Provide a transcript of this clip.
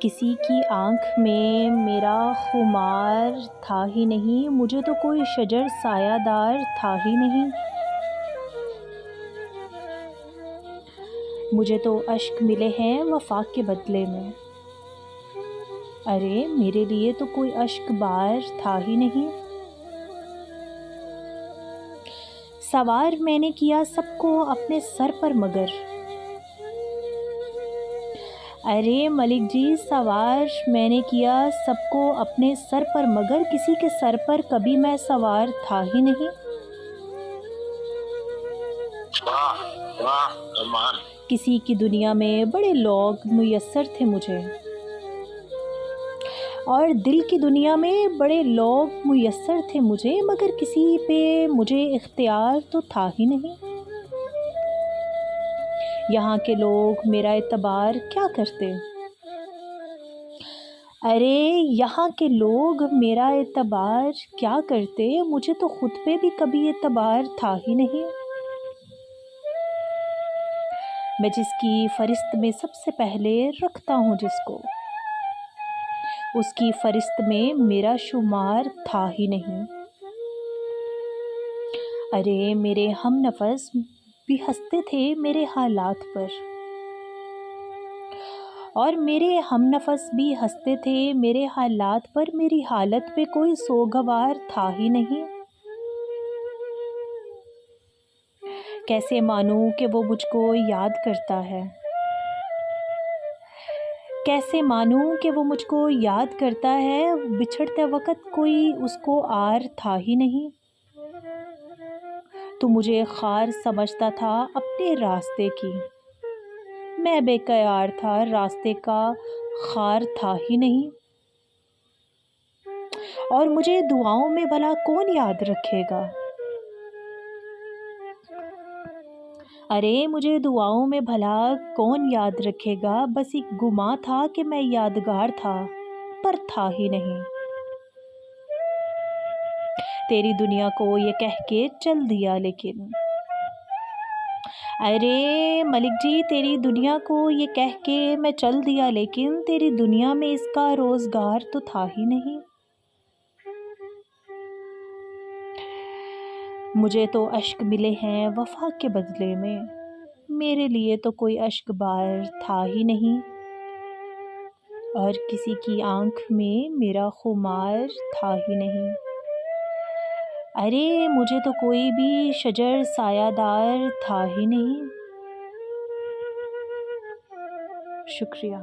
کسی کی آنکھ میں میرا خمار تھا ہی نہیں، مجھے تو کوئی شجر سایہ دار تھا ہی نہیں، مجھے تو اشک ملے ہیں وفا کے بدلے میں، ارے میرے لیے تو کوئی اشک بار تھا ہی نہیں۔ سوار میں نے کیا سب کو اپنے سر پر مگر، ارے ملک جی سوار میں نے کیا سب کو اپنے سر پر مگر کسی کے سر پر کبھی میں سوار تھا ہی نہیں۔ کسی کی دنیا میں بڑے لوگ میسر تھے مجھے، اور دل کی دنیا میں بڑے لوگ میسر تھے مجھے، مگر کسی پہ مجھے اختیار تو تھا ہی نہیں۔ یہاں کے لوگ میرا اعتبار کیا کرتے، ارے یہاں کے لوگ میرا اعتبار کیا کرتے، مجھے تو خود پہ بھی کبھی اعتبار تھا ہی نہیں۔ میں جس کی فہرست میں سب سے پہلے رکھتا ہوں جس کو، اس کی فہرست میں میرا شمار تھا ہی نہیں۔ ارے میرے ہم نفس بھی ہنستے تھے میرے حالات پر، اور میرے ہم نفس بھی ہنستے تھے میرے حالات پر، میری حالت پہ کوئی سوگوار تھا ہی نہیں۔ کیسے مانوں کہ وہ مجھ کو یاد کرتا ہے، کیسے مانوں کہ وہ مجھ کو یاد کرتا ہے، بچھڑتے وقت کوئی اس کو آر تھا ہی نہیں۔ تو مجھے خار سمجھتا تھا اپنے راستے کی، میں بے قرار تھا راستے کا خار تھا ہی نہیں۔ اور مجھے دعاؤں میں بھلا کون یاد رکھے گا، ارے مجھے دعاؤں میں بھلا کون یاد رکھے گا، بس ایک گمان تھا کہ میں یادگار تھا پر تھا ہی نہیں۔ تیری دنیا کو یہ کہہ کے چل دیا لیکن، ارے ملک جی تیری دنیا کو یہ کہہ کے میں چل دیا لیکن، تیری دنیا میں اس کا روزگار تو تھا ہی نہیں۔ مجھے تو اشک ملے ہیں وفا کے بدلے میں، میرے لیے تو کوئی اشک بار تھا ہی نہیں، اور کسی کی آنکھ میں میرا خمار تھا ہی نہیں، ارے مجھے تو کوئی بھی شجر سایہ دار تھا ہی نہیں۔ شکریہ۔